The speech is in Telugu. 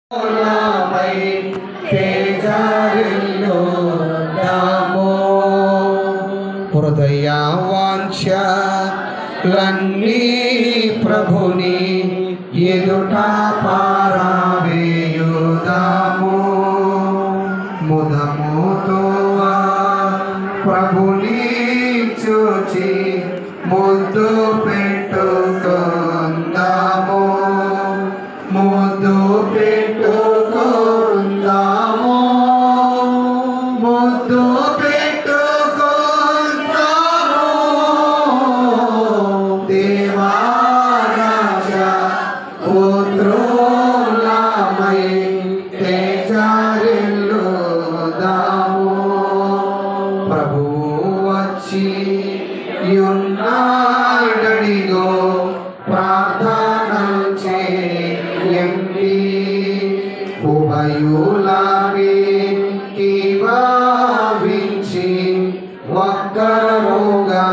హృదయా వాంఛలన్నీ ప్రభుని ఎదుట పారవేయుదాము. ముదముతో ప్రభుని చూచి ముద్దు పెట్టుకుందాము. ముద్దు పెట్టుకుందాము. ముద్దు పెట్టుకుందాము. దేవారాజా పుత్రులమై తేజరిల్లుదాము. ప్రభువు వచ్చి యున్నాడడిగో ప్రార్థనలు చేయండి. ఉభయులకి భావించి ఒక్కరుగా